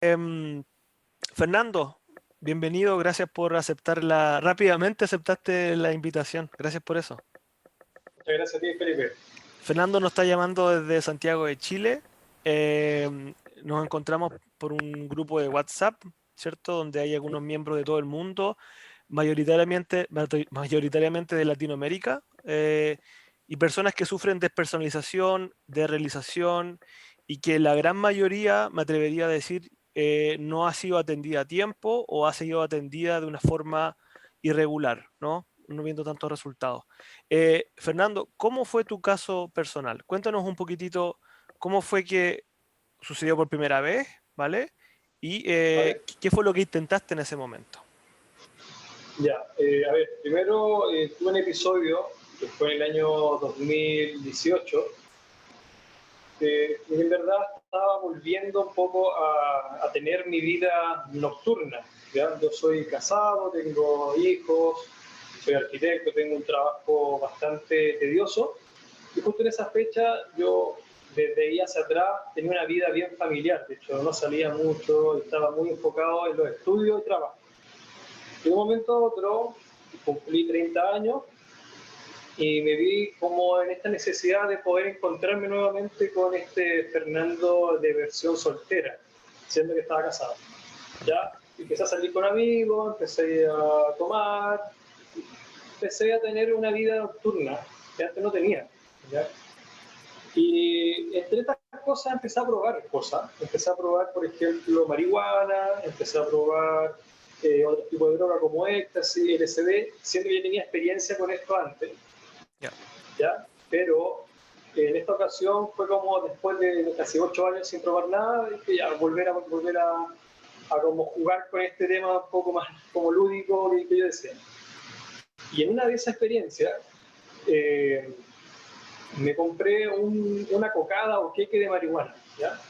Em, Fernando, bienvenido, gracias por rápidamente aceptaste la invitación, gracias por eso. Muchas gracias a ti, Felipe. Fernando nos está llamando desde Santiago de Chile. Nos encontramos por un grupo de WhatsApp, ¿cierto? Donde hay algunos miembros de todo el mundo, mayoritariamente de Latinoamérica, y personas que sufren despersonalización, desrealización, y que la gran mayoría, me atrevería a decir, no ha sido atendida a tiempo o ha sido atendida de una forma irregular, ¿no? No viendo tantos resultados. Fernando, ¿cómo fue tu caso personal? Cuéntanos un poquitito cómo fue que sucedió por primera vez, ¿vale? Y ¿Vale? qué fue lo que intentaste en ese momento. Ya, a ver, primero tuve un episodio que fue en el año 2018, que en verdad estaba volviendo un poco a tener mi vida nocturna. ¿Ya? Yo soy casado, tengo hijos, soy arquitecto, tengo un trabajo bastante tedioso y justo en esa fecha yo desde ahí hacia atrás tenía una vida bien familiar, de hecho no salía mucho, estaba muy enfocado en los estudios y trabajo. De un momento a otro cumplí 30 años y me vi como en esta necesidad de poder encontrarme nuevamente con este Fernando de versión soltera, siendo que estaba casado. Ya empecé a salir con amigos, empecé a tomar, empecé a tener una vida nocturna que antes no tenía. ¿Ya? Y entre estas cosas empecé a probar cosas. Empecé a probar, por ejemplo, marihuana, empecé a probar otro tipo de droga como éxtasis, LSD, siendo que yo tenía experiencia con esto antes. Ya. ¿Ya? Pero en esta ocasión fue como después de casi 8 años sin probar nada, dije ya, volver a como jugar con este tema un poco más como lúdico que yo decía. Y en una de esas experiencias eh, me compré una cocada o queque de marihuana, ¿ya?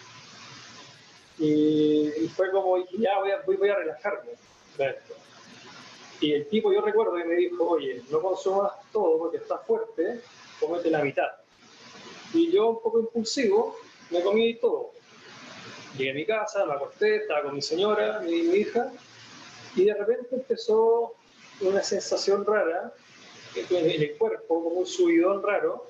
Y fue como, ya voy a relajarme. Y el tipo, yo recuerdo que me dijo, oye, no consumas todo porque está fuerte, cómete la mitad. Y yo, un poco impulsivo, me comí todo. Llegué a mi casa, me acosté, estaba con mi señora, mi hija, y de repente empezó una sensación rara en el cuerpo, como un subidón raro.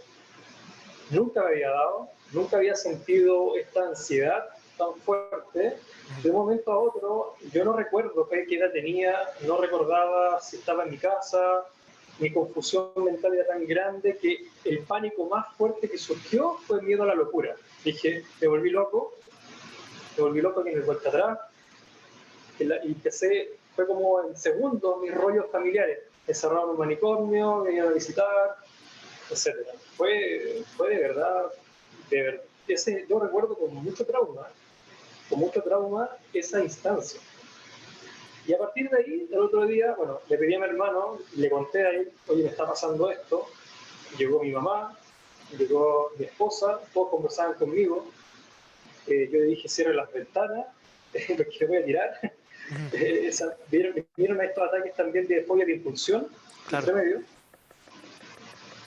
Nunca me había dado, nunca había sentido esta ansiedad tan fuerte. Ujú. De un momento a otro, yo no recuerdo qué edad tenía, no recordaba si estaba en mi casa, mi confusión mental era tan grande que el pánico más fuerte que surgió fue el miedo a la locura. Dije, me volví loco que me vuelta atrás, y empecé, fue como en segundos mis rollos familiares, encerrado en un manicomio, me iban a visitar, etcétera. Fue de verdad, yo recuerdo con mucho trauma esa instancia. Y a partir de ahí, el otro día, bueno, le pedí a mi hermano, le conté a él, oye, me está pasando esto. Llegó mi mamá, llegó mi esposa, todos conversaban conmigo. Yo le dije, cierre las ventanas, porque voy a tirar. Ujú. Vieron estos ataques también de fobia de impulsión, Claro. entre medio.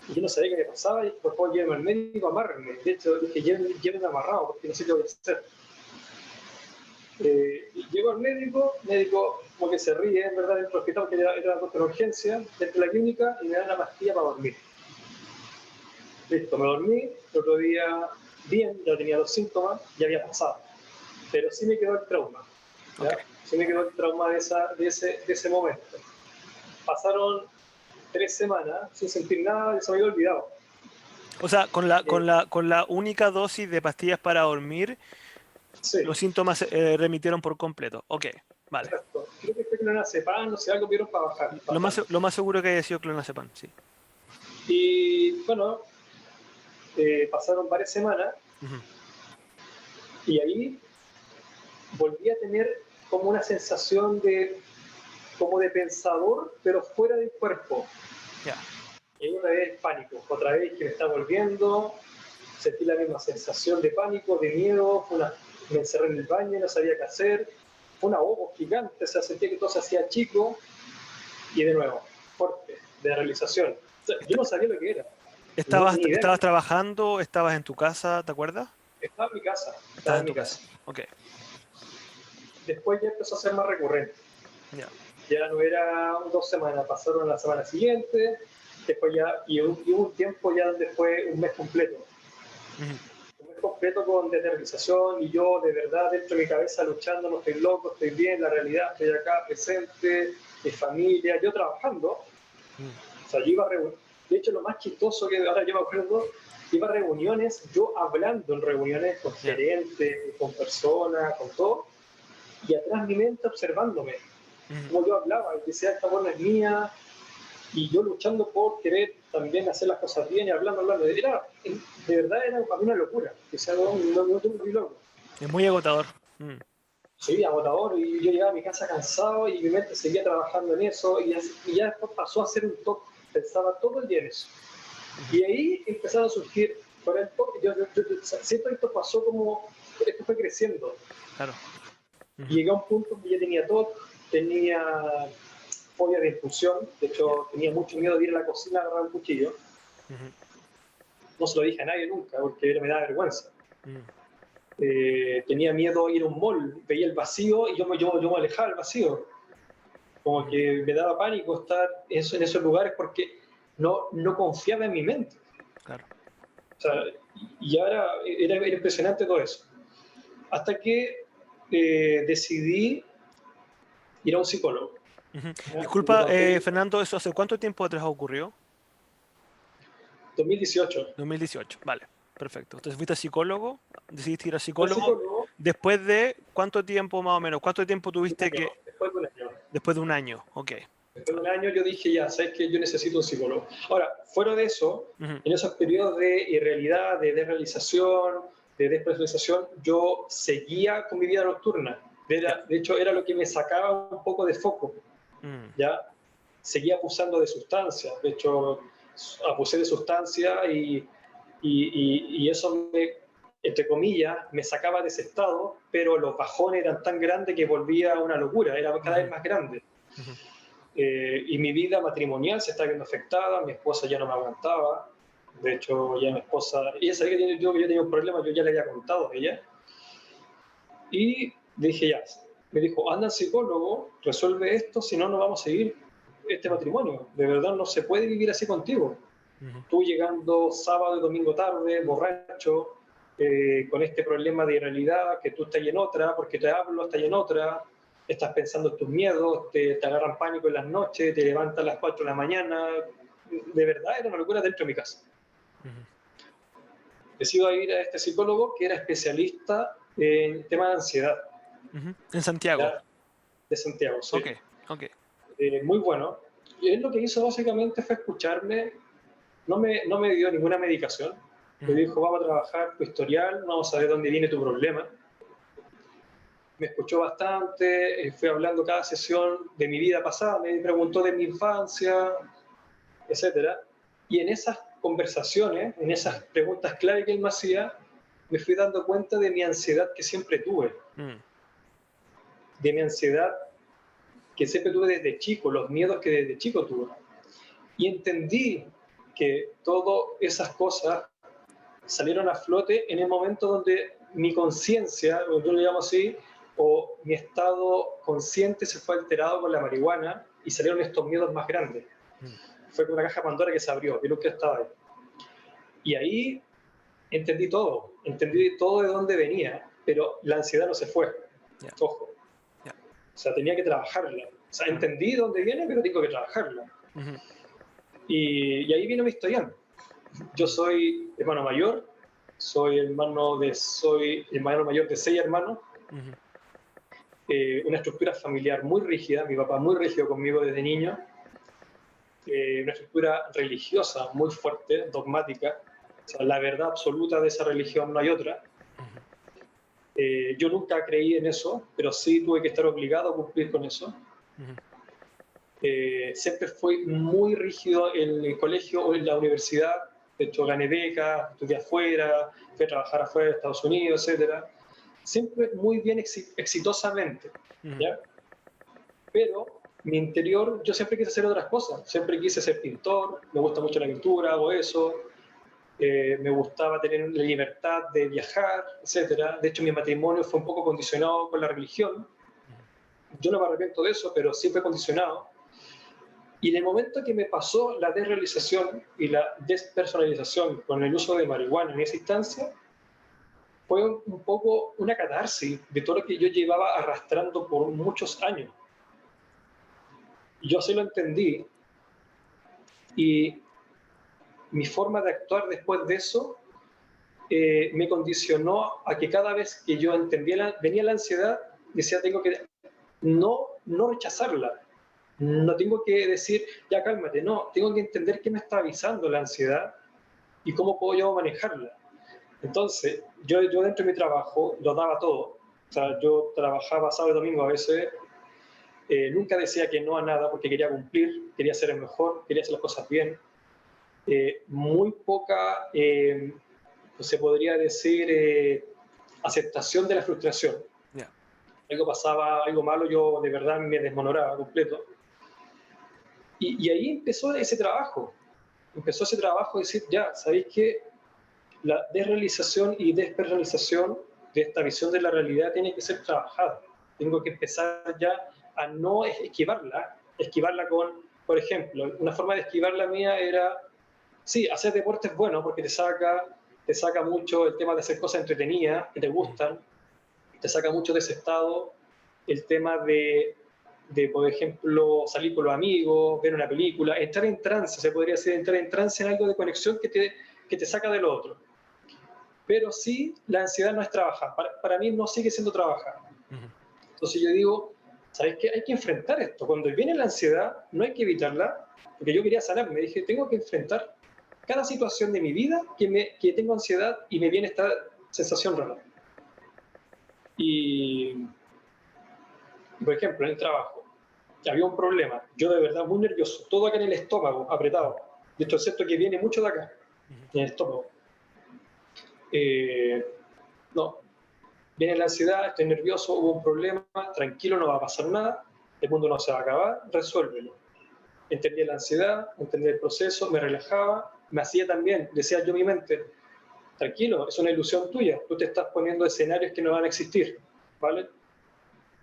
Y yo no sabía qué me pasaba, y por favor llévenme al médico, amárrenme. De hecho, dije, llévenme amarrado, porque no sé qué voy a hacer. Llego al médico como que se ríe, en verdad, dentro del hospital, que era una urgencia, dentro de la clínica, y me da una pastilla para dormir. Listo, me dormí, el otro día bien, ya tenía los síntomas, ya había pasado. Pero sí me quedó el trauma, Ok. ¿ya? Sí me quedó el trauma de ese momento. Pasaron 3 semanas sin sentir nada y se me había olvidado. O sea, Eh, con la única dosis de pastillas para dormir, sí, los síntomas remitieron por completo. Ok, vale. exacto. Creo que fue clonazepam, no sé, algo vieron para bajar. Lo más seguro que haya sido clonazepam, sí. Y bueno, pasaron varias semanas Ujú. y ahí volví a tener como una sensación como de pensador, pero fuera del cuerpo. Ya. Y otra vez pánico, otra vez que me está volviendo, sentí la misma sensación de pánico, de miedo, me encerré en el baño, no sabía qué hacer, fue una voz gigante, o sea, sentía que todo se hacía chico y de nuevo, fuerte, de realización. O sea, yo Est- no sabía lo que era, no ¿Estabas, tenía idea. estabas trabajando? ¿Estabas en tu casa? ¿Te acuerdas? Estaba en mi casa, estaba Estabas en en mi tu casa. casa. Ok. después ya empezó a ser más recurrente. Ya. Ya no era 2 semanas, pasaron la semana siguiente, después ya, y hubo un tiempo ya donde fue un mes completo. Ujú. Un mes completo con determinación y yo de verdad dentro de mi cabeza luchando, no estoy loco, estoy bien, la realidad, estoy acá presente, mi familia, yo trabajando. Mm. O sea, yo iba a reuniones. De hecho, lo más chistoso que ahora yo me acuerdo, iba a reuniones, yo hablando en reuniones con Ya. gerentes, con personas, con todo, y atrás mi mente observándome, Ujú. como yo hablaba, y decía, esta buena es mía, y yo luchando por querer también hacer las cosas bien y hablando. Era, de verdad era para mí una locura, que sea, no tengo muy loco. Es muy agotador. Mm. Sí, agotador, y yo llegaba a mi casa cansado y mi mente seguía trabajando en eso, y ya después pasó a ser un toque, pensaba todo el día en eso. Ujú. Y ahí empezaron a surgir, con el toque, yo siento que esto pasó como, esto fue creciendo, Claro. y Ujú. llegué a un punto que ya tenía TOC, tenía fobia de impulsión, de Ya. hecho tenía mucho miedo de ir a la cocina a agarrar un cuchillo, Ujú. no se lo dije a nadie nunca, porque me daba vergüenza. Mm. Tenía miedo a ir a un mall, veía el vacío y yo me alejaba del vacío. Como Ujú. que me daba pánico estar en esos lugares porque no confiaba en mi mente. Claro. O sea, y ahora era impresionante todo eso. Hasta que decidí ir a un psicólogo. Ujú. ¿Ya? Yo Disculpa, noté Fernando, ¿eso hace cuánto tiempo atrás ocurrió? 2018. 2018. Vale, perfecto. Entonces fuiste psicólogo, decidiste ir a Al psicólogo. psicólogo ¿Después de cuánto tiempo más o menos? ¿Cuánto tiempo un tuviste año, que... después de un año. Después de un año, ok. Después de un Vale. año yo dije, ya, sabes que yo necesito un psicólogo. Ahora, fuera de eso, Ujú. en esos periodos de irrealidad, de desrealización, de despersonalización, yo seguía con mi vida nocturna. Ya. De hecho, era lo que me sacaba un poco de foco. Mm. ¿Ya? Seguía abusando de sustancias. De hecho, abusé de sustancias y eso me, entre comillas, me sacaba de ese estado, pero los bajones eran tan grandes que volvía a una locura, era cada Ujú. vez más grande. Ujú. Y mi vida matrimonial se estaba viendo afectada, mi esposa ya no me aguantaba, de hecho ya mi esposa, ella sabía que yo tenía un problema, yo ya le había contado a ella, y dije ya, me dijo, anda al psicólogo, resuelve esto, si no, no vamos a seguir este Ujú. matrimonio, de verdad no se puede vivir así contigo. Ujú. Tú llegando sábado y domingo tarde, borracho, con este problema de realidad, que tú estás en otra, porque te hablo, estás en otra, estás pensando en tus miedos, te agarran pánico en las noches, te levantas a las 4 de la mañana, de verdad era una locura dentro de mi casa. Ujú. Decido ir a este psicólogo que era especialista en tema de ansiedad, Ujú. En Santiago. ¿ya? De Santiago, sí. Ok, ok. Muy bueno. Y él lo que hizo básicamente fue escucharme, no me dio ninguna medicación, me Ujú. dijo, vamos a trabajar tu historial, vamos a ver dónde viene tu problema. Me escuchó bastante, fui hablando cada sesión de mi vida pasada, me preguntó de mi infancia, etcétera. Y en esas conversaciones, en esas preguntas clave que él me hacía, me fui dando cuenta de mi ansiedad que siempre tuve, Mm. de mi ansiedad que siempre tuve desde chico, los miedos que desde chico tuve. Y entendí que todas esas cosas salieron a flote en el momento donde mi conciencia, o yo lo llamo así, o mi estado consciente se fue alterado con la marihuana y salieron estos miedos más grandes. Mm. Fue como una caja Pandora que se abrió, vi lo que estaba ahí. Y ahí entendí todo de dónde venía, pero la ansiedad no se fue. Ya. Ojo, Ya. o sea, tenía que trabajarla. O sea, Claro. entendí dónde viene, pero tengo que trabajarla. Ujú. Y ahí vino mi historial. Yo Mm. soy hermano mayor, soy el hermano mayor de 6 hermanos, Ujú. una estructura familiar muy rígida, mi papá muy rígido conmigo desde niño, una estructura religiosa muy fuerte, dogmática, o sea, la verdad absoluta de esa religión no hay otra. Ujú. Yo nunca creí en eso, pero sí tuve que estar obligado a cumplir con eso. Ujú. Siempre fui muy rígido en el colegio o en la universidad. De hecho, gané becas, estudié afuera, fui a trabajar afuera de Estados Unidos, etcétera. Siempre muy bien exitosamente, Ujú. ¿ya? Pero mi interior, yo siempre quise hacer otras cosas. Siempre quise ser pintor, me gusta mucho la pintura, hago eso. Me gustaba tener la libertad de viajar, etcétera. De hecho, mi matrimonio fue un poco condicionado por la religión. yo no me arrepiento de eso, pero sí fue condicionado. Y en el momento que me pasó la desrealización y la despersonalización con el uso de marihuana en esa instancia, fue un poco una catarsis de todo lo que yo llevaba arrastrando por muchos años. Y yo así lo entendí, y mi forma de actuar después de eso me condicionó a que cada vez que yo entendía, venía la ansiedad, decía, tengo que no rechazarla, no tengo que decir, ya cálmate, no, tengo que entender qué me está avisando la ansiedad y cómo puedo yo manejarla. Entonces, yo dentro de mi trabajo lo daba todo, o sea, yo trabajaba sábado y domingo a veces, nunca decía que no a nada porque quería cumplir, quería ser el mejor, quería hacer las cosas bien. Muy poca, se podría decir, aceptación de la frustración. Ya. Algo pasaba, algo malo, yo de verdad me desmonoraba completo. Y ahí empezó ese trabajo de decir, ya, ¿sabéis qué? La desrealización y despersonalización de esta visión de la realidad tiene que ser trabajada. Tengo que empezar ya a no esquivarla con, por ejemplo, una forma de esquivarla mía era, sí, hacer deporte es bueno porque te saca mucho el tema de hacer cosas entretenidas que te gustan, te saca mucho de ese estado, el tema de, por ejemplo, salir con los amigos, ver una película, entrar en trance, se podría decir, entrar en trance en algo de conexión que te saca de lo otro. Pero sí, la ansiedad no es trabajar. Para mí no sigue siendo trabajar. Entonces yo digo, ¿sabes qué? Hay que enfrentar esto. Cuando viene la ansiedad, no hay que evitarla, porque yo quería sanar. Me dije, tengo que enfrentar cada situación de mi vida que tengo ansiedad y me viene esta sensación rara. Y, por ejemplo, en el trabajo, había un problema. Yo de verdad muy nervioso, todo acá en el estómago, apretado. De hecho, excepto que viene mucho de acá, en el estómago. No, viene la ansiedad, estoy nervioso, hubo un problema, tranquilo, no va a pasar nada, el mundo no se va a acabar, resuélvelo. Entendía la ansiedad, entendía el proceso, me relajaba, me hacía también, decía yo en mi mente, tranquilo, es una ilusión tuya, tú te estás poniendo escenarios que no van a existir, ¿vale?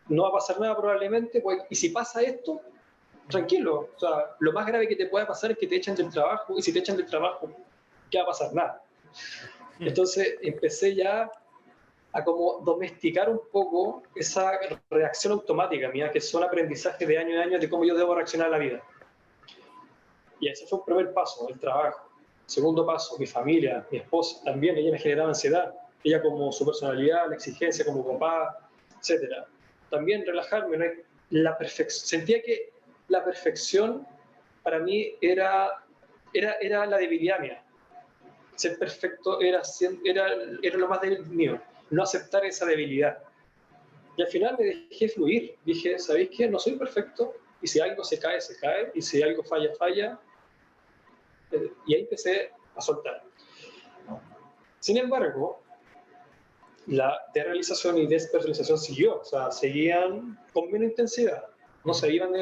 No va a pasar nada probablemente, pues, y si pasa esto, tranquilo, o sea, lo más grave que te pueda pasar es que te echen del trabajo, y si te echan del trabajo, ¿qué va a pasar? Nada. Entonces empecé ya a como domesticar un poco esa reacción automática mía, que son aprendizajes de año en año de cómo yo debo reaccionar a la vida. Y ese fue un primer paso, el trabajo. Segundo paso, mi familia, mi esposa, también ella me generaba ansiedad. Ella como su personalidad, la exigencia como papá, etcétera. También relajarme, ¿no? Sentía que la perfección para mí era la debilidad mía. Ser perfecto era lo más débil mío, no aceptar esa debilidad. Y al final me dejé fluir. Dije, ¿sabéis qué? No soy perfecto. Y si algo se cae, se cae. Y si algo falla, falla. Y ahí empecé a soltar. Sin embargo, la desrealización y despersonalización siguió. O sea, seguían con menos intensidad. No se iban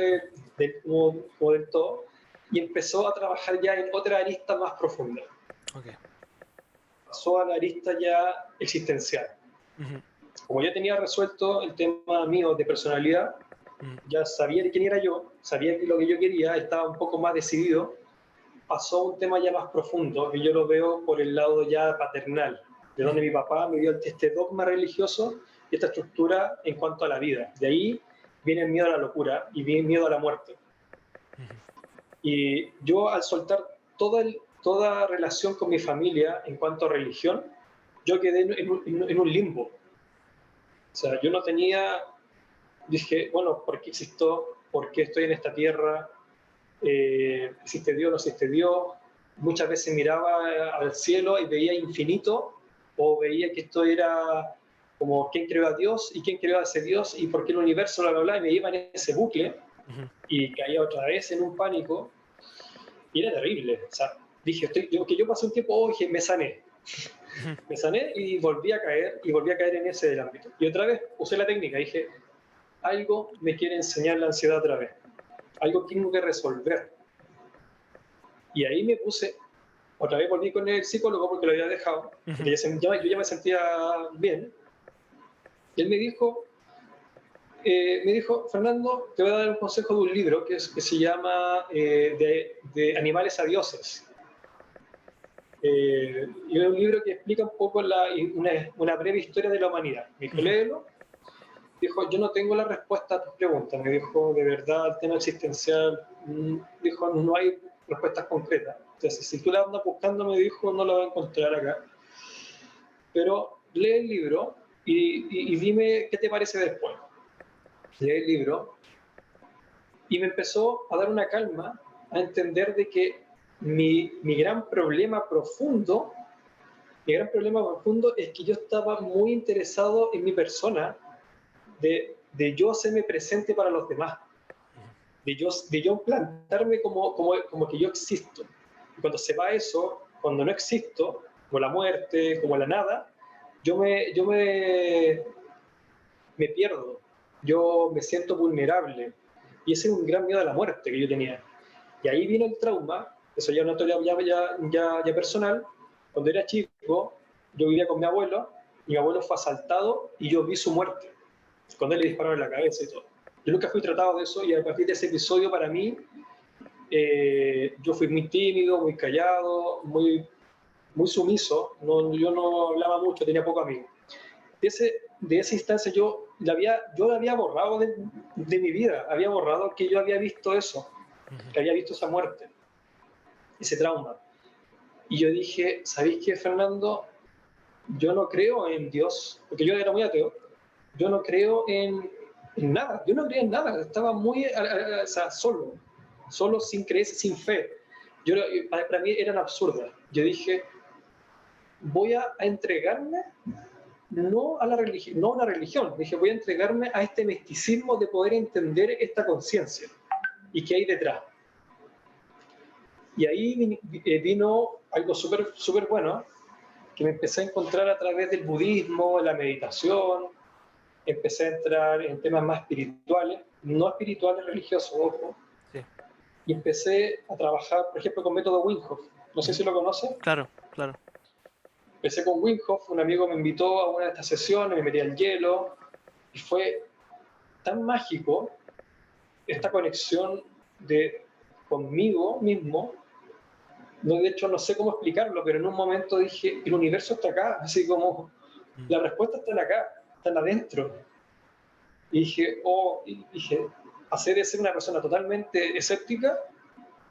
como del todo. Y empezó a trabajar ya en otra arista más profunda. Okay. Pasó a la arista ya existencial. Como ya tenía resuelto el tema mío de personalidad, ya sabía de quién era yo, sabía que lo que yo quería, estaba un poco más decidido, pasó a un tema ya más profundo, que yo lo veo por el lado ya paternal, de donde mi papá me dio este dogma religioso y esta estructura en cuanto a la vida. De ahí viene el miedo a la locura y viene el miedo a la muerte. Y yo al soltar toda relación con mi familia en cuanto a religión, yo quedé en un limbo. O sea, yo no tenía, dije, bueno, ¿por qué existo? ¿Por qué estoy en esta tierra? ¿Existe Dios? ¿No existe Dios? Muchas veces miraba al cielo y veía infinito, o veía que esto era como quién creó a Dios y quién creó a ese Dios y por qué el universo, bla, bla, bla, y me iba en ese bucle y caía otra vez en un pánico y era terrible. O sea, dije, yo pasé un tiempo, oye, me sané. Me sané y volví a caer en ese del ámbito. Y otra vez usé la técnica, dije, algo me quiere enseñar la ansiedad otra vez, algo tengo que resolver. Y ahí me puse, otra vez volví con el psicólogo porque lo había dejado, porque yo ya me sentía bien. Y él me dijo, me dijo, Fernando, te voy a dar un consejo de un libro que se llama de animales a dioses. Y es un libro que explica un poco una breve historia de la humanidad. Me dijo, léelo. Dijo, yo no tengo la respuesta a tus preguntas. Me dijo, de verdad, el tema existencial, dijo, no hay respuestas concretas. Entonces, si tú la andas buscando, me dijo, no la vas a encontrar acá. Pero lee el libro y dime qué te parece después. Lee el libro y me empezó a dar una calma, a entender de que mi gran problema profundo es que yo estaba muy interesado en mi persona, de yo hacerme presente para los demás, de yo plantarme como que yo existo. Y cuando se va eso, cuando no existo, como la muerte, como la nada, me pierdo, yo me siento vulnerable. Y ese es un gran miedo a la muerte que yo tenía. Y ahí vino el trauma, eso ya es una historia ya personal. Cuando era chico, yo vivía con mi abuelo, y mi abuelo fue asaltado y yo vi su muerte, cuando él le dispararon en la cabeza y todo. Yo nunca fui tratado de eso y a partir de ese episodio para mí, yo fui muy tímido, muy callado, muy sumiso, yo no hablaba mucho, tenía poco amigo. De esa instancia yo la había borrado de mi vida, había borrado que yo había visto eso, que había visto esa muerte, ese trauma. Y yo dije, ¿sabéis qué, Fernando? Yo no creo en Dios, porque yo era muy ateo, yo no creo en nada, yo no creía en nada, estaba muy o sea, solo sin creencia, sin fe. Para mí eran absurdas. Yo dije, voy a entregarme no a la religión, no a una religión, dije, voy a entregarme a este misticismo de poder entender esta conciencia y qué hay detrás. Y ahí vino algo súper bueno, que me empecé a encontrar a través del budismo, la meditación, empecé a entrar en temas más espirituales, no espirituales religiosos, ojo, Sí. y empecé a trabajar, por ejemplo, con método Wim Hof. No sé si lo conoces. Claro, claro. Empecé con Wim Hof, un amigo me invitó a una de estas sesiones, me metí al hielo, y fue tan mágico esta conexión conmigo mismo. No, de hecho, no sé cómo explicarlo, pero en un momento dije, el universo está acá, así como, la respuesta está acá, está adentro. Y dije, hacer de ser una persona totalmente escéptica,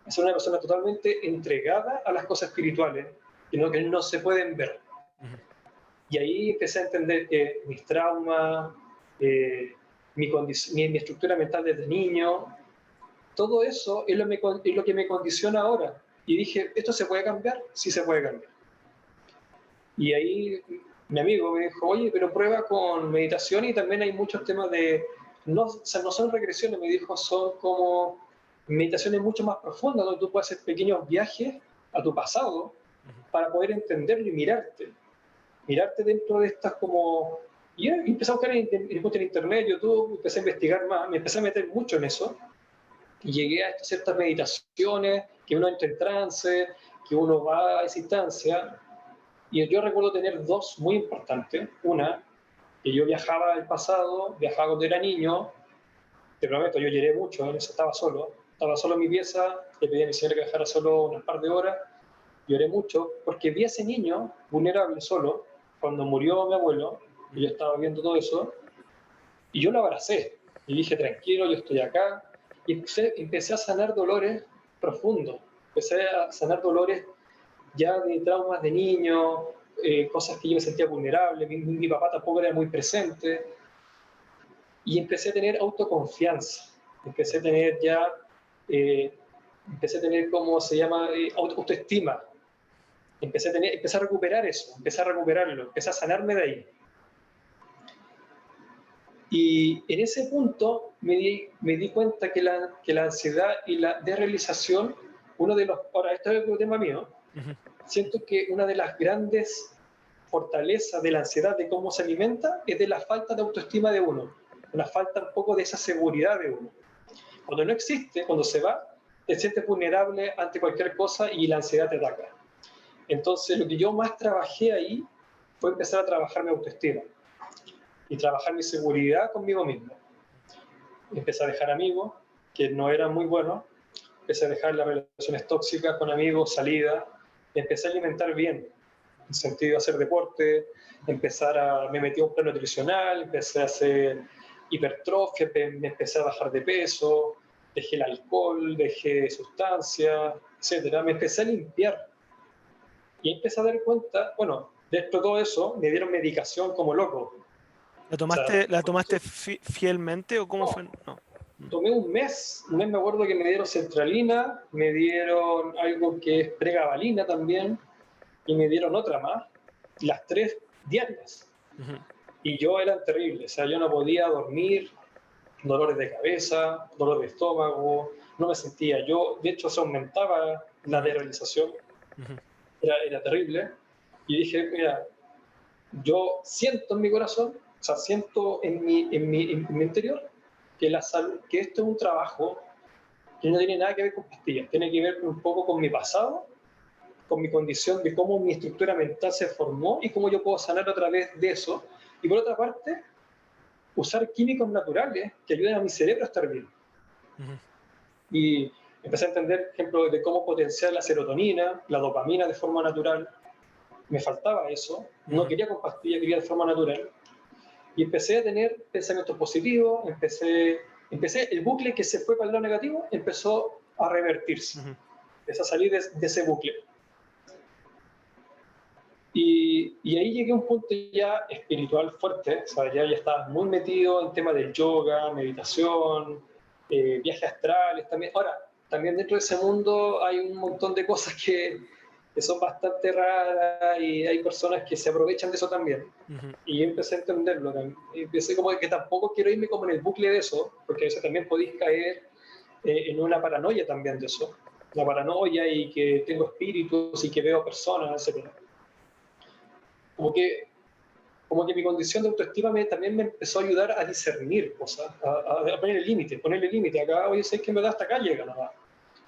a ser una persona totalmente entregada a las cosas espirituales, que no se pueden ver. Y ahí empecé a entender que mis traumas, mi estructura mental desde niño, todo eso es lo que me condiciona ahora. Y dije, ¿esto se puede cambiar? Sí se puede cambiar. Y ahí mi amigo me dijo, oye, pero prueba con meditación y también hay muchos temas o sea, no son regresiones, me dijo, son como meditaciones mucho más profundas, donde tú puedes hacer pequeños viajes a tu pasado para poder entenderlo y mirarte dentro de estas como... Y empecé a buscar en internet, YouTube, empecé a investigar más, me empecé a meter mucho en eso, y llegué a ciertas meditaciones, que uno entra en trance, que uno va a esa instancia, y yo recuerdo tener dos muy importantes. Una, que yo viajaba al pasado, viajaba cuando era niño, te prometo, yo lloré mucho, en eso estaba solo en mi pieza, le pedí a mi señora que dejara solo unas par de horas, lloré mucho, porque vi a ese niño vulnerable solo, cuando murió mi abuelo, y yo estaba viendo todo eso, y yo lo abracé, y dije, tranquilo, yo estoy acá, y empecé a sanar dolores profundos, empecé a sanar dolores ya de traumas de niño, cosas que yo me sentía vulnerable, mi papá tampoco era muy presente, y empecé a tener autoconfianza, empecé a tener ya, empecé a tener, ¿cómo se llama?, autoestima, empecé a recuperar eso, empecé a recuperarlo, empecé a sanarme de ahí. Y en ese punto me di cuenta que la ansiedad y la desrealización, ahora esto es un tema mío, siento que una de las grandes fortalezas de la ansiedad, de cómo se alimenta, es de la falta de autoestima de uno, una falta un poco de esa seguridad de uno. Cuando no existe, cuando se va, te sientes vulnerable ante cualquier cosa y la ansiedad te ataca. Entonces, lo que yo más trabajé ahí fue empezar a trabajar mi autoestima y trabajar mi seguridad conmigo mismo. empecé a dejar amigos que no eran muy buenos, empecé a dejar las relaciones tóxicas con amigos, salida, empecé a alimentar bien, en el sentido de hacer deporte, me metí a un plan nutricional, empecé a hacer hipertrofia, me empecé a bajar de peso, dejé el alcohol, dejé sustancias, etcétera. Me empecé a limpiar y empecé a dar cuenta, bueno, dentro de todo eso me dieron medicación como loco. O sea, La tomaste fielmente o cómo fue? no, No. tomé un mes me acuerdo que me dieron centralina, me dieron algo que es pregabalina también, y me dieron otra más, las 3 diarias. Ujú. Y yo eran terribles, o sea, yo no podía dormir, dolores de cabeza, dolor de estómago, no me sentía yo, de hecho se aumentaba la desrealización, Ujú. era terrible. Y dije, mira, yo siento en mi corazón, o sea, siento en mi interior que, que esto es un trabajo que no tiene nada que ver con pastillas, tiene que ver un poco con mi pasado, con mi condición de cómo mi estructura mental se formó y cómo yo puedo sanar a través de eso. Y por otra parte, usar químicos naturales que ayuden a mi cerebro a estar bien. Ujú. Y empecé a entender, por ejemplo, de cómo potenciar la serotonina, la dopamina de forma natural. Me faltaba eso, no Ujú. quería con pastillas, quería de forma natural. Y empecé a tener pensamientos positivos, el bucle que se fue para el lado negativo empezó a revertirse, Ujú. empecé a salir de ese bucle. Y ahí llegué a un punto ya espiritual fuerte, o sea, ya estaba muy metido en temas del yoga, meditación, viajes astrales también. Ahora, también dentro de ese mundo hay un montón de cosas que son bastante raras y hay personas que se aprovechan de eso también. Ujú. Y yo empecé a entenderlo. Y empecé como que tampoco quiero irme como en el bucle de eso, porque a veces también podéis caer en una paranoia también de eso. La paranoia y que tengo espíritus y que veo personas, etc. Como que, como que mi condición de autoestima también me empezó a ayudar a discernir cosas, a ponerle límite. Acá, oye, sé que en verdad hasta acá llega nada más.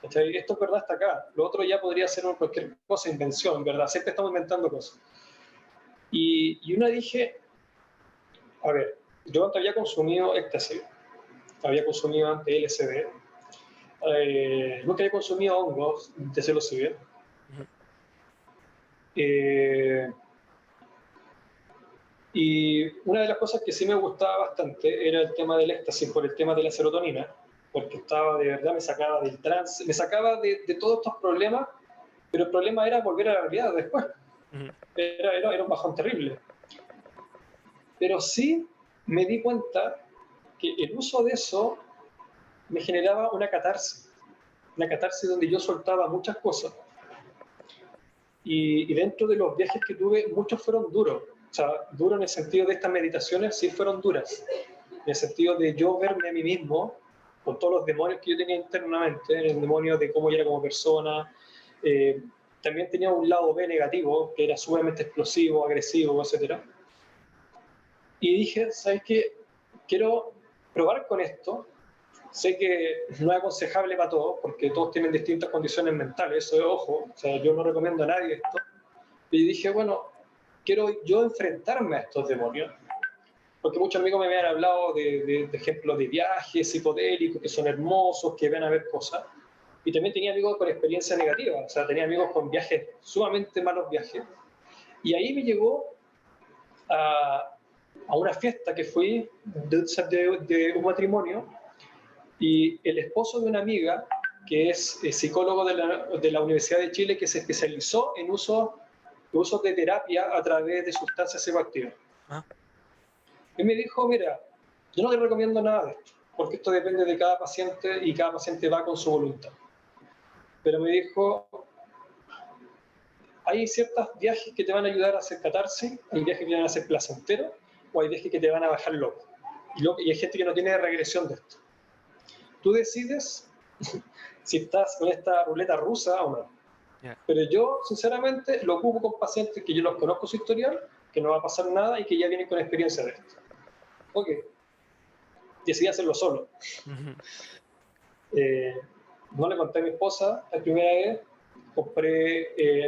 Esto es verdad hasta acá. Lo otro ya podría ser cualquier cosa, invención, ¿verdad? Siempre estamos inventando cosas. Y una dije, a ver, yo antes había consumido éxtasis, había consumido antes LSD, nunca había consumido hongos de psilocibina. Ujú. Eh, y una de las cosas que sí me gustaba bastante era el tema del éxtasis, por el tema de la serotonina, porque estaba de verdad, me sacaba del trance, me sacaba de todos estos problemas, pero el problema era volver a la realidad después. Ujú. Era un bajón terrible. Pero sí me di cuenta que el uso de eso me generaba una catarsis donde yo soltaba muchas cosas. Y dentro de los viajes que tuve, muchos fueron duros. O sea, duros en el sentido de estas meditaciones, sí fueron duras. En el sentido de yo verme a mí mismo, con todos los demonios que yo tenía internamente, el demonio de cómo yo era como persona. Eh, También tenía un lado B negativo, que era sumamente explosivo, agresivo, etc. Y dije, ¿sabes qué? Quiero probar con esto. Sé que no es aconsejable para todos, porque todos tienen distintas condiciones mentales, eso es ojo, o sea, yo no recomiendo a nadie esto. Y dije, bueno, quiero yo enfrentarme a estos demonios, porque muchos amigos me habían hablado de ejemplos de viajes psicodélicos que son hermosos, que ven a ver cosas, y también tenía amigos con experiencia negativa, o sea, tenía amigos con viajes, sumamente malos viajes, y ahí me llegó a una fiesta que fui de un matrimonio, y el esposo de una amiga, que es psicólogo de la Universidad de Chile, que se especializó en uso de terapia a través de sustancias psicoactivas. Ah. Y me dijo, mira, yo no te recomiendo nada de esto, porque esto depende de cada paciente y cada paciente va con su voluntad. Pero me dijo, hay ciertos viajes que te van a ayudar a hacer catarsis, hay viajes que te van a hacer placentero, o hay viajes que te van a bajar loco. Y hay gente que no tiene regresión de esto. Tú decides si estás con esta ruleta rusa o no. Ya. Pero yo, sinceramente, lo ocupo con pacientes que yo los conozco su historial, que no va a pasar nada y que ya vienen con experiencia de esto. Ok, decidí hacerlo solo. Ujú. Eh, no le conté a mi esposa la primera vez.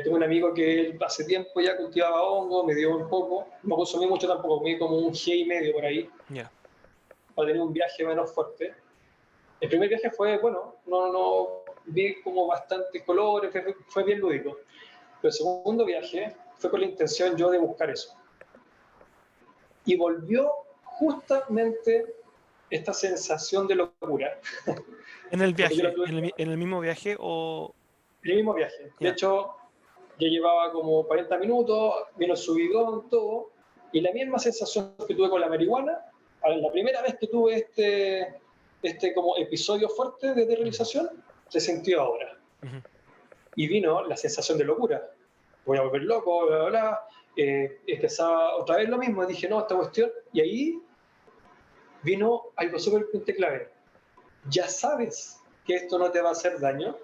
Tengo un amigo que hace tiempo ya cultivaba hongo, me dio un poco, no consumí mucho tampoco, comí como un G y medio por ahí, Ya. para tener un viaje menos fuerte. El primer viaje fue, bueno, no vi como bastante colores, fue bien lúdico. Pero el segundo viaje fue con la intención yo de buscar eso. Y volvió justamente esta sensación de locura. ¿En el Porque yo la viaje? tuve ¿En el mismo viaje o...? en el mismo viaje. De Ya. hecho, ya llevaba como 40 minutos, vino el subidón, todo. Y la misma sensación que tuve con la marihuana, la primera vez que tuve este como episodio fuerte de Ujú, desrealización, se sintió ahora. ujú, Y vino la sensación de locura. Voy a volver loco, bla, bla, bla. Empezaba otra vez lo mismo, dije, no, esta cuestión. Y ahí vino algo súper clave. Ya sabes que esto no te va a hacer daño,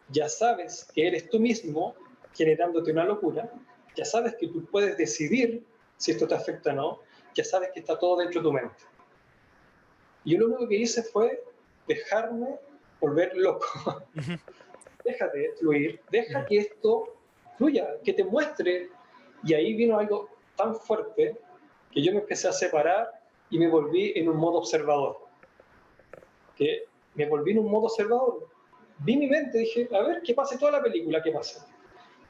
ya sabes que eres tú mismo generándote una locura, ya sabes que tú puedes decidir si esto te afecta o no, ya sabes que está todo dentro de tu mente. Y yo lo único que hice fue dejarme volver loco. ujú, Déjate fluir, deja ujú, que esto fluya, que te muestre. Y ahí vino algo tan fuerte que yo me empecé a separar y me volví en un modo observador. Que me volví en un modo observador. Vi mi mente, dije, a ver, ¿qué pasa toda la película? ¿Qué pasa?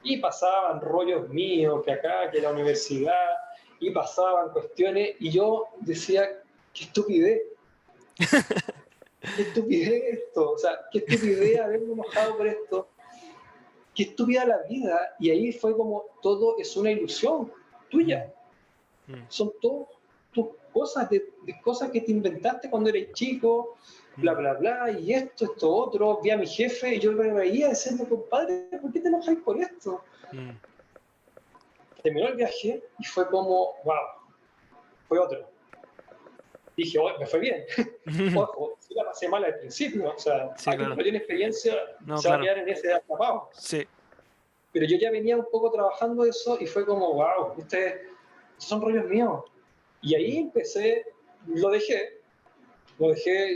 Y pasaban rollos míos, que acá, que la universidad, y pasaban cuestiones, y yo decía, qué estupidez, qué estupidez esto, o sea, qué estupidez haberme enojado por esto, qué estúpida la vida, y ahí fue como, todo es una ilusión tuya, mm, mm, son todas tus cosas, de cosas que te inventaste cuando eres chico, bla, mm, bla, bla, y esto, otro, vi a mi jefe, y yo me veía diciendo, compadre, ¿por qué te enojáis por esto? mm. Terminó el viaje y fue como, wow, fue otro. Dije, oh, me fue bien. Ojo, sí la pasé mal al principio, o sea, Sí, alguien que claro. no tiene experiencia No, se va a claro. quedar en ese atrapado. Sí. Pero yo ya venía un poco trabajando eso y fue como, wow, estos son rollos míos. Y ahí Mm, empecé, lo dejé,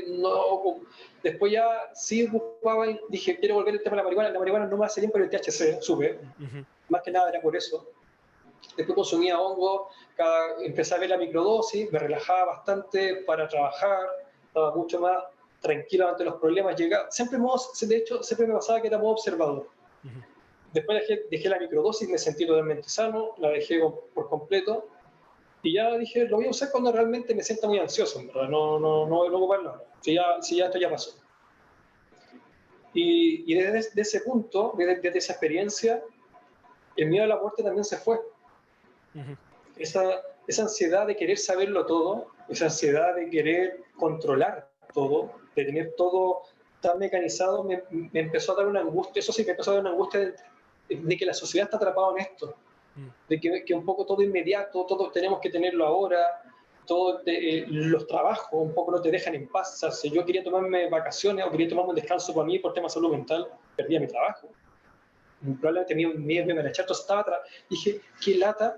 no, después ya sí ocupaba y dije, quiero volver al tema de la marihuana no me hace bien por el THC, supe, ujú, más que nada era por eso. Después consumía hongo, empecé a ver la microdosis, me relajaba bastante para trabajar, estaba mucho más tranquilo ante los problemas. De hecho, siempre me pasaba que era modo observador. ujú, Después dejé la microdosis, me sentí totalmente sano, la dejé por completo y ya dije, lo voy a usar cuando realmente me sienta muy ansioso, en verdad, no voy a ocuparlo ahora, si ya esto ya pasó. Y desde ese punto, desde esa experiencia, el miedo a la muerte también se fue. ujú, Esa ansiedad de querer saberlo todo, esa ansiedad de querer controlar todo, de tener todo tan mecanizado, me empezó a dar una angustia, eso sí, me empezó a dar una angustia de que la sociedad está atrapada en esto, mm, de que un poco todo inmediato, todo tenemos que tenerlo ahora, los trabajos un poco no te dejan en paz. O sea, si yo quería tomarme vacaciones o quería tomarme un descanso para mí por tema de salud mental, perdía mi trabajo. Probablemente me iban a echar, entonces dije, qué lata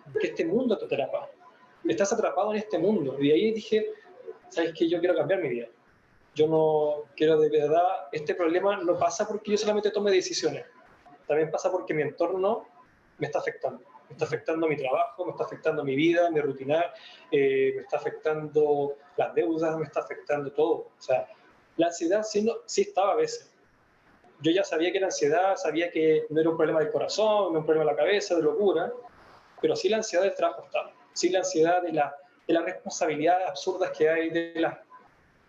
mm, que este mundo te atrapa. Estás atrapado en este mundo. Y de ahí dije, ¿sabes qué? Yo quiero cambiar mi vida. Yo no quiero de verdad, este problema no pasa porque yo solamente tome decisiones. También pasa porque mi entorno me está afectando. Me está ujú, afectando mi trabajo, me está afectando mi vida, mi rutina, me está afectando las deudas, me está afectando todo. O sea, la ansiedad sí, sí estaba a veces. Yo ya sabía que era ansiedad, sabía que no era un problema del corazón, no era un problema de la cabeza, de locura, pero sí la ansiedad del trabajo está, sí la ansiedad de las responsabilidades absurdas que hay,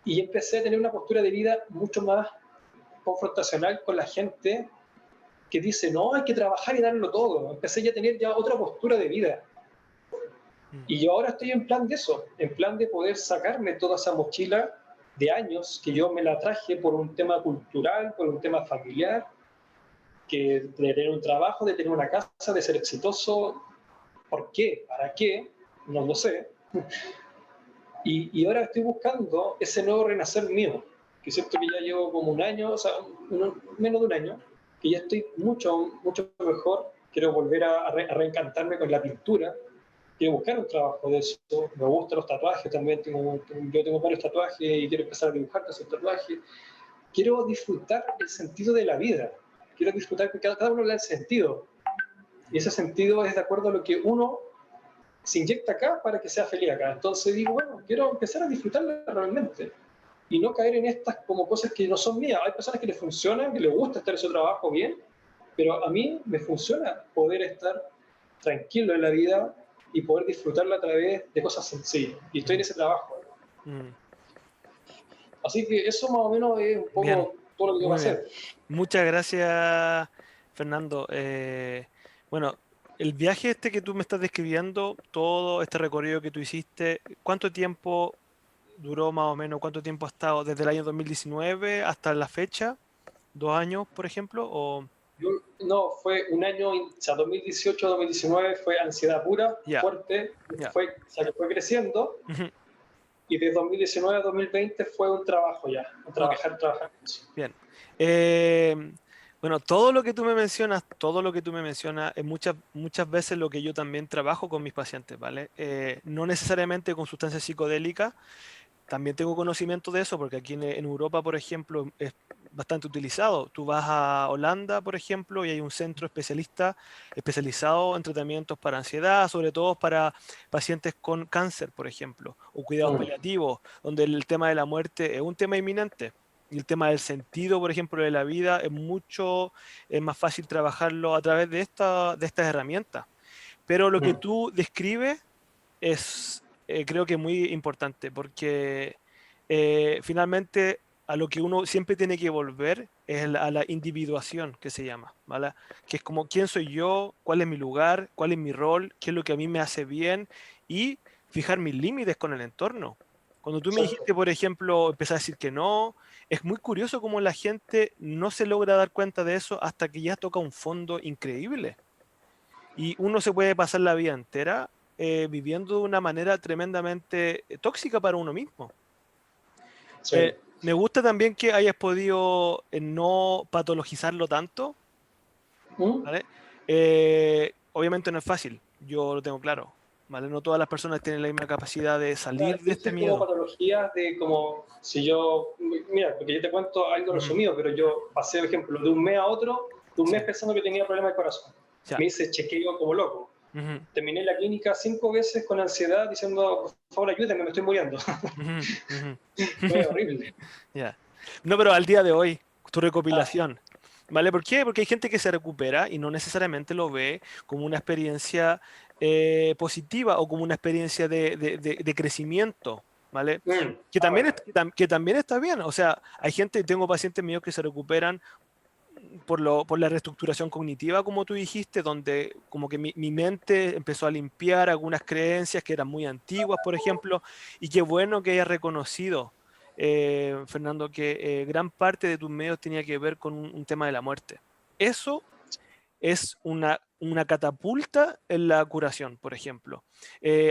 y empecé a tener una postura de vida mucho más confrontacional con la gente que dice, no, hay que trabajar y darlo todo. Empecé ya a tener ya otra postura de vida. mm, Y yo ahora estoy en plan de eso, en plan de poder sacarme toda esa mochila de años que yo me la traje por un tema cultural, por un tema familiar, que de tener un trabajo, de tener una casa, de ser exitoso. ¿Por qué? ¿Para qué? No lo sé. Y ahora estoy buscando ese nuevo renacer mío, que es cierto que ya llevo como un año, o sea, menos de un año, que ya estoy mucho mejor, quiero volver a reencantarme con la pintura, quiero buscar un trabajo de eso, me gustan los tatuajes también, yo tengo varios tatuajes y quiero empezar a dibujar esos tatuajes, quiero disfrutar el sentido de la vida, quiero disfrutar que cada uno le da el sentido, y ese sentido es de acuerdo a lo que uno se inyecta acá para que sea feliz acá. Entonces digo, bueno, quiero empezar a disfrutarla realmente. y no caer en estas como cosas que no son mías. Hay personas que les funcionan, que les gusta estar en su trabajo bien, pero a mí me funciona poder estar tranquilo en la vida y poder disfrutarla a través de cosas sencillas. Y estoy en Mm, ese trabajo. mm. Así que eso más o menos es un Bien, poco todo lo que tengo que muy bien. hacer. Muchas gracias, Fernando. Bueno, el viaje este que tú me estás describiendo, todo este recorrido que tú hiciste, ¿cuánto tiempo duró más o menos? ¿Cuánto tiempo ha estado desde el año 2019 hasta la fecha? ¿2 años, por ejemplo? O No, fue un año, o sea, 2018-2019 fue ansiedad pura, ya, fuerte, ya. fue, o sea, que fue creciendo, Ujú. y de 2019 a 2020 fue un trabajo ya, un Ok, trabajar en eso. bien. Eh, bueno, todo lo que tú me mencionas, todo lo que tú me mencionas, es muchas veces lo que yo también trabajo con mis pacientes, ¿vale? No necesariamente con sustancias psicodélicas. También tengo conocimiento de eso porque aquí en Europa, por ejemplo, es bastante utilizado. Tú vas a Holanda, por ejemplo, y hay un centro especializado en tratamientos para ansiedad, sobre todo para pacientes con cáncer, por ejemplo, o cuidados Mm, paliativos, donde el tema de la muerte es un tema inminente. Y el tema del sentido, por ejemplo, de la vida es más fácil trabajarlo a través de estas herramientas. Pero lo que mm, tú describes es, creo que muy importante porque finalmente a lo que uno siempre tiene que volver es a la individuación que se llama, ¿vale? Que es como quién soy yo, cuál es mi lugar, cuál es mi rol, qué es lo que a mí me hace bien y fijar mis límites con el entorno. Cuando tú me exacto. dijiste, por ejemplo, empezar a decir que no, es muy curioso cómo la gente no se logra dar cuenta de eso hasta que ya toca un fondo increíble. Y uno se puede pasar la vida entera viviendo de una manera tremendamente tóxica para uno mismo. Sí. Me gusta también que hayas podido no patologizarlo tanto, Mm. ¿vale? Obviamente no es fácil, yo lo tengo claro, ¿vale? No todas las personas tienen la misma capacidad de Claro, salir de yo este hice como miedo. patologías de como si yo, mira, porque yo te cuento algo Ujú. resumido, pero yo pasé, por ejemplo, de un mes a otro, de un mes Sí, pensando que tenía problemas de corazón. ya. Me hice chequeo como loco. Ujú, Terminé la clínica 5 veces con ansiedad diciendo, por favor, ayúdenme, me estoy muriendo. ujú, ujú. Fue horrible. Ya. No, pero al día de hoy, tu Ah, recopilación, ¿vale? ¿Por qué? Porque hay gente que se recupera y no necesariamente lo ve como una experiencia positiva o como una experiencia de crecimiento, ¿vale? bueno, Que también está bien. O sea, hay gente, tengo pacientes míos que se recuperan por la reestructuración cognitiva, como tú dijiste, donde como que mi mente empezó a limpiar algunas creencias que eran muy antiguas, por ejemplo, y qué bueno que hayas reconocido, Fernando, que gran parte de tus medios tenía que ver con un tema de la muerte. Eso es una catapulta en la curación, por ejemplo.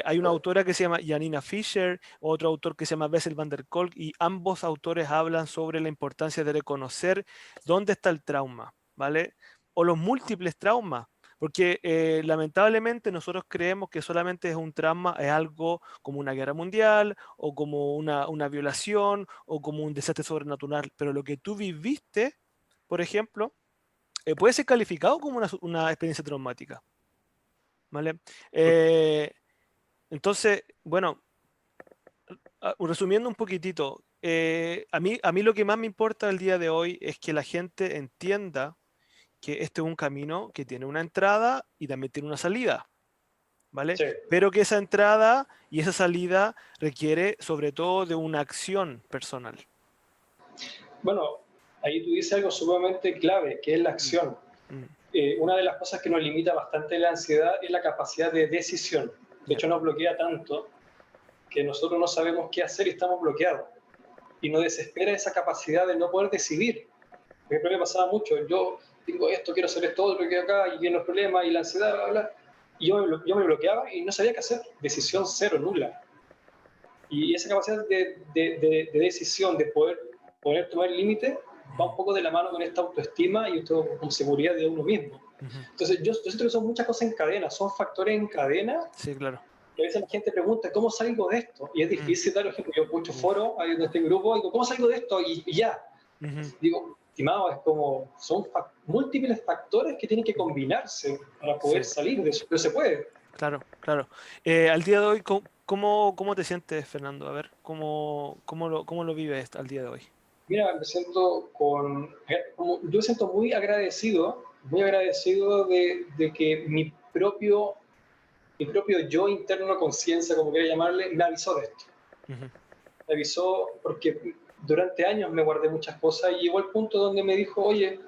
Hay una autora que se llama Janina Fischer, otro autor que se llama Bessel van der Kolk, y ambos autores hablan sobre la importancia de reconocer dónde está el trauma, ¿vale? O los múltiples traumas, porque lamentablemente nosotros creemos que solamente es un trauma, es algo como una guerra mundial, o como una violación, o como un desastre sobrenatural, pero lo que tú viviste, por ejemplo, puede ser calificado como una experiencia traumática, ¿vale? Eh, entonces, bueno, resumiendo un poquitito, a mí lo que más me importa el día de hoy es que la gente entienda que este es un camino que tiene una entrada y también tiene una salida, ¿vale? sí. Pero que esa entrada y esa salida requiere sobre todo de una acción personal. Bueno, ahí tú dices algo sumamente clave, que es la Mm, acción. mm, Una de las cosas que nos limita bastante la ansiedad es la capacidad de decisión. De ya, hecho, nos bloquea tanto que nosotros no sabemos qué hacer y estamos bloqueados. Y nos desespera esa capacidad de no poder decidir. Por ejemplo, me pasaba mucho, yo tengo esto, quiero hacer esto, otro, quiero acá, y vienen los problemas, y la ansiedad, bla, bla. Y yo me bloqueaba y no sabía qué hacer. Decisión cero, nula. Y esa capacidad de decisión, de poder tomar límite, va ujú, un poco de la mano con esta autoestima y con seguridad de uno mismo. ujú. Entonces, yo siento que son muchas cosas en cadena, son factores en cadena. Sí, claro. Y a veces la gente pregunta, ¿cómo salgo de esto? Y es Mm, difícil dar ejemplo. Yo mucho uf, foro ahí en este grupo, digo, ¿cómo salgo de esto? Y ya. ujú, Digo, estimado, es como, son múltiples factores que tienen que ujú. combinarse para poder Sí. salir de eso. Pero se puede. Claro, claro. Al día de hoy, ¿Cómo te sientes, Fernando? A ver, ¿cómo lo vives al día de hoy? Mira, yo me siento muy agradecido de que mi propio yo interno, conciencia, como quiera llamarle, me avisó de esto. Ujú, Me avisó porque durante años me guardé muchas cosas y llegó el punto donde me dijo, oye,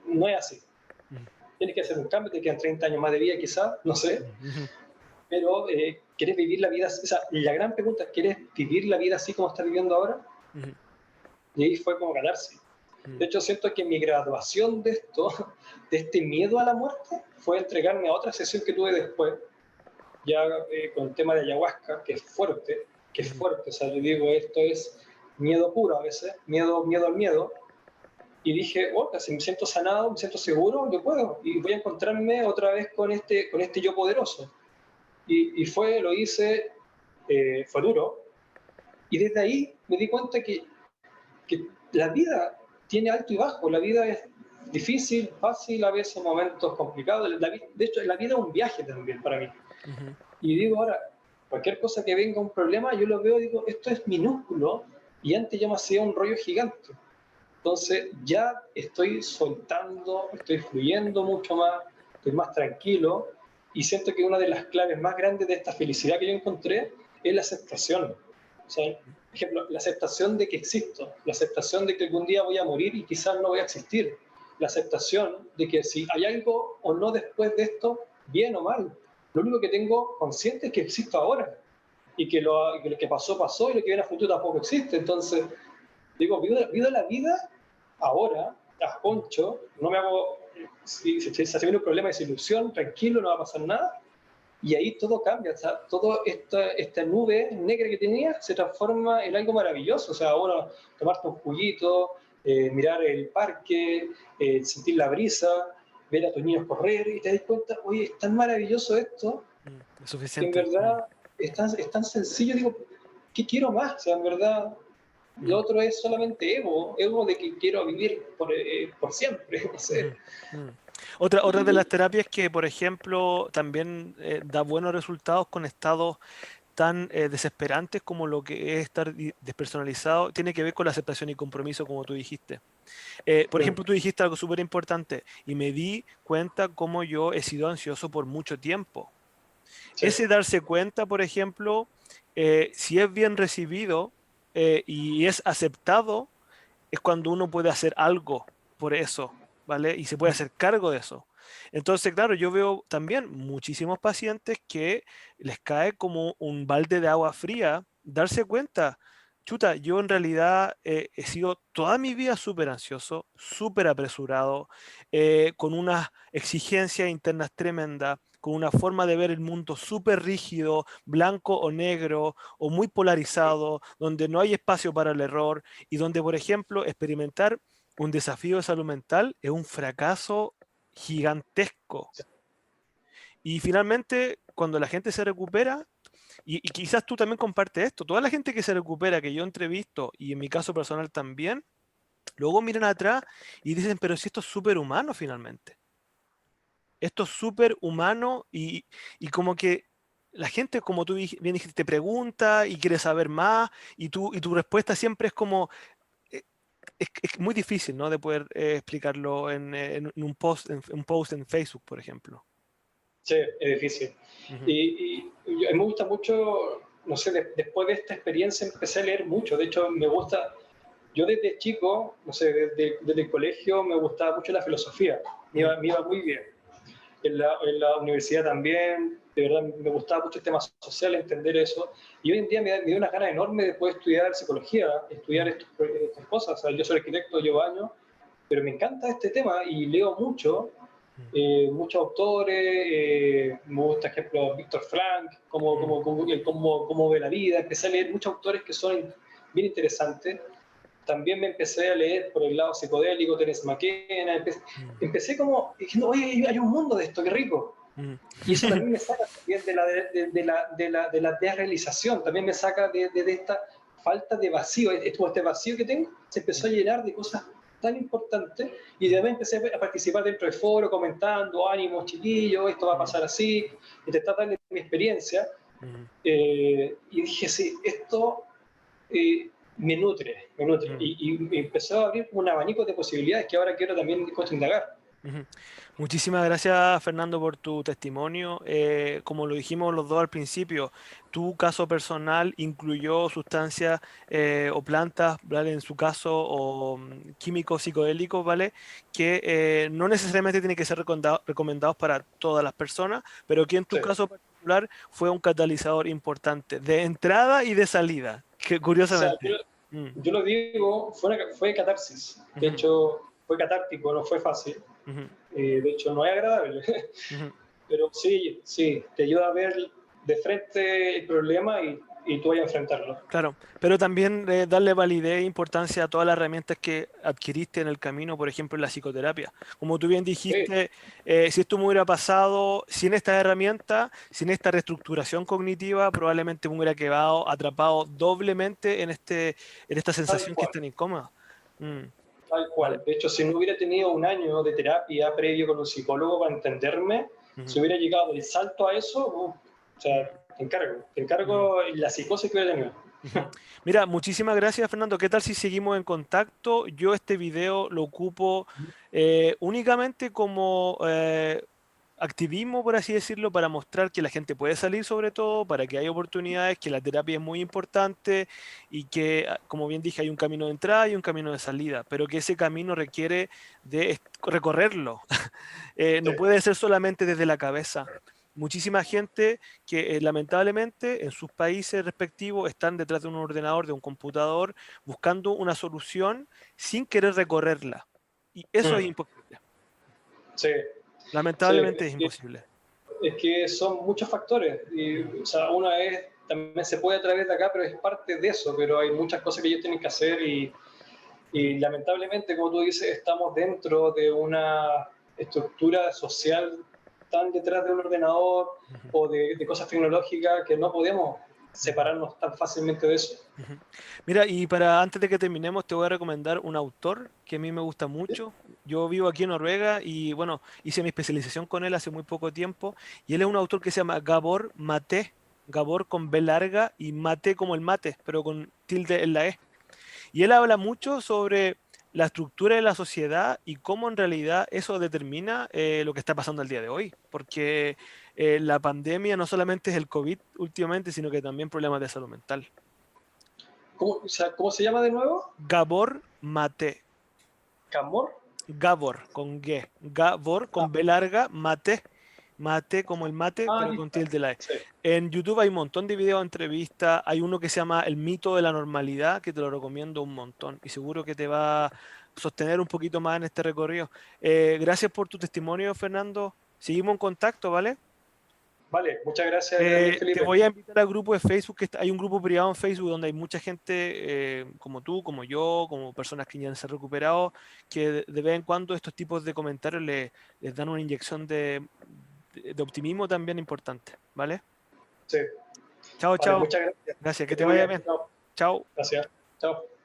no es así. ujú, Tienes que hacer un cambio, te quedan 30 años más de vida quizás, no sé, ujú, pero ¿quieres vivir la vida? O sea, la gran pregunta es, ¿quieres vivir la vida así como estás viviendo ahora? ujú, Y ahí fue como ganarse. De hecho, siento que mi graduación de esto, de este miedo a la muerte, fue entregarme a otra sesión que tuve después, ya con el tema de ayahuasca, que es ujú, fuerte, o sea, yo digo, esto es miedo puro a veces, miedo al miedo, y dije, oh, si me siento sanado, me siento seguro, yo puedo, y voy a encontrarme otra vez con este yo poderoso. Lo hice, fue duro, y desde ahí me di cuenta que la vida tiene alto y bajo, la vida es difícil, fácil, a veces momentos complicados. De hecho, la vida es un viaje también para mí. ujú, Y digo ahora, cualquier cosa que venga un problema, yo lo veo y digo, esto es minúsculo y antes ya me hacía un rollo gigante. Entonces ya estoy soltando, estoy fluyendo mucho más, estoy más tranquilo y siento que una de las claves más grandes de esta felicidad que yo encontré es la aceptación. O sea, por ejemplo, la aceptación de que existo, la aceptación de que algún día voy a morir y quizás no voy a existir, la aceptación de que si hay algo o no después de esto, bien o mal, lo único que tengo consciente es que existo ahora y que lo que pasó pasó y lo que viene a futuro tampoco existe. Entonces, digo, vivo la vida ahora, a concho, no me hago, si se viene un problema de desilusión, tranquilo, no va a pasar nada, y ahí todo cambia, o sea, toda esta nube negra que tenía se transforma en algo maravilloso, o sea, ahora tomarte un juguito, mirar el parque, sentir la brisa, ver a tus niños correr y te das cuenta, oye, es tan maravilloso esto, es que en suficiente. verdad es tan sencillo, digo, ¿qué quiero más? O sea, en verdad, lo Ujú, otro es solamente ego de que quiero vivir por siempre, no sé. ujú, ujú. Otra de las terapias que, por ejemplo, también da buenos resultados con estados tan desesperantes como lo que es estar despersonalizado, tiene que ver con la aceptación y compromiso, como tú dijiste. Por ejemplo, tú dijiste algo súper importante y me di cuenta cómo yo he sido ansioso por mucho tiempo. Sí, Ese darse cuenta, por ejemplo, si es bien recibido y es aceptado, es cuando uno puede hacer algo por eso, ¿vale? Y se puede hacer cargo de eso. Entonces, claro, yo veo también muchísimos pacientes que les cae como un balde de agua fría darse cuenta, chuta, yo en realidad he sido toda mi vida súper ansioso, súper apresurado, con unas exigencias internas tremendas, con una forma de ver el mundo súper rígido, blanco o negro, o muy polarizado, donde no hay espacio para el error y donde, por ejemplo, experimentar un desafío de salud mental es un fracaso gigantesco. sí. Y finalmente, cuando la gente se recupera, y quizás tú también compartes esto, toda la gente que se recupera, que yo entrevisto, y en mi caso personal también, luego miran atrás y dicen, pero si esto es súper humano finalmente. Esto es súper humano y como que la gente, como tú bien dijiste, te pregunta y quiere saber más y tu respuesta siempre es como, eh, es muy difícil, ¿no? De poder explicarlo en un post en Facebook, por ejemplo. Sí, es difícil. Ujú, A mí me gusta mucho, no sé, después de esta experiencia empecé a leer mucho. De hecho, me gusta, yo desde chico, no sé, desde el colegio me gustaba mucho la filosofía. ujú, Me iba muy bien. En la universidad también, de verdad me gustaba mucho el tema social, entender eso. Y hoy en día me dio una ganas enorme de poder estudiar psicología, estudiar ujú, estas cosas. O sea, yo soy arquitecto, llevo años, pero me encanta este tema y leo mucho, muchos autores, me gusta, por ejemplo, Víctor Frank, ujú, cómo ve la vida, empecé a leer muchos autores que son bien interesantes. También me empecé a leer por el lado psicodélico, Terence McKenna, ujú, empecé como diciendo, oye, hay un mundo de esto, qué rico. ujú, Y eso también me saca también de la desrealización, también me saca de esta falta de vacío. Este vacío que tengo se empezó a llenar de cosas tan importantes y ujú, también empecé a participar dentro del foro comentando, ánimo chiquillos, esto va a ujú, pasar así, intentar darle mi experiencia Ujú, Y dije, sí, esto me nutre. ujú, Y me empezó a abrir un abanico de posibilidades que ahora quiero también indagar. ujú. Muchísimas gracias, Fernando, por tu testimonio. Como lo dijimos los dos al principio, tu caso personal incluyó sustancias o plantas, ¿vale? En su caso, o químicos psicodélicos, ¿vale? Que no necesariamente tienen que ser recomendados para todas las personas, pero que en tu Sí. caso particular fue un catalizador importante de entrada y de salida, que O sea, curiosamente. Mm, yo lo digo, fue catarsis. De ujú, hecho, fue catártico, no fue fácil. ujú, De hecho, no es agradable. ujú. Pero sí, sí, te ayuda a ver de frente el problema y tú vas a enfrentarlo. Claro, pero también darle validez e importancia a todas las herramientas que adquiriste en el camino, por ejemplo, en la psicoterapia. Como tú bien Sí, dijiste, si esto me hubiera pasado sin estas herramientas, sin esta reestructuración cognitiva, probablemente me hubiera quedado atrapado doblemente en esta tal sensación que es cual, tan incómoda. Mm, tal vale. cual. De hecho, si no hubiera tenido un año de terapia previo con un psicólogo para entenderme, Ujú, si hubiera llegado el salto a eso, o sea, mm, te mm. encargo la psicosis que hubiera tenido. Ujú. Mira, muchísimas gracias, Fernando. ¿Qué tal si seguimos en contacto? Yo este video lo ocupo únicamente como activismo, por así decirlo, para mostrar que la gente puede salir sobre todo, para que hay oportunidades, que la terapia es muy importante y que, como bien dije, hay un camino de entrada y un camino de salida, pero que ese camino requiere de recorrerlo. Sí. No puede ser solamente desde la cabeza. Muchísima gente que lamentablemente en sus países respectivos están detrás de un ordenador, de un computador, buscando una solución sin querer recorrerla. Y eso es Mm, imposible. sí, sí. Lamentablemente es imposible. Es que son muchos factores. Y, o sea, una es, también se puede a través de acá, pero es parte de eso, pero hay muchas cosas que ellos tienen que hacer Ujú, y lamentablemente, como tú dices, estamos dentro de una estructura social tan detrás de un ordenador ujú, o de cosas tecnológicas que no podemos ujú, separarnos tan fácilmente de eso. ujú. Mira, y para antes de que terminemos, te voy a recomendar un autor que a mí me gusta mucho. Yo vivo aquí en Noruega y bueno, hice mi especialización con él hace muy poco tiempo. Y él es un autor que se llama Gabor Maté. Gabor con B larga y mate como el mate, pero con tilde en la E. Y él habla mucho sobre la estructura de la sociedad y cómo en realidad eso determina lo que está pasando al día de hoy. Porque la pandemia no solamente es el COVID últimamente, sino que también problemas de salud mental. ¿Cómo, o sea, ¿cómo se llama de nuevo? Gabor Mate. ¿Camor? Gabor con G. Gabor Ah, con B larga, Mate. Mate como el mate, pero aquí con está. tilde la E. Sí. En YouTube hay un montón de videos, entrevistas. Hay uno que se llama El mito de la normalidad, que te lo recomiendo un montón. Y seguro que te va a sostener un poquito más en este recorrido. Gracias por tu testimonio, Fernando. Seguimos en contacto, ¿vale? Vale, muchas gracias también, Te Felipe. voy a invitar al grupo de Facebook, hay un grupo privado en Facebook donde hay mucha gente como tú, como yo, como personas que ya se han recuperado, que de vez en cuando estos tipos de comentarios les dan una inyección de optimismo también importante, ¿vale? Sí. Chao, Vale, chao. muchas gracias. Gracias, Que que te esté muy vaya bien. bien. Chao. Chao. Gracias. Chao.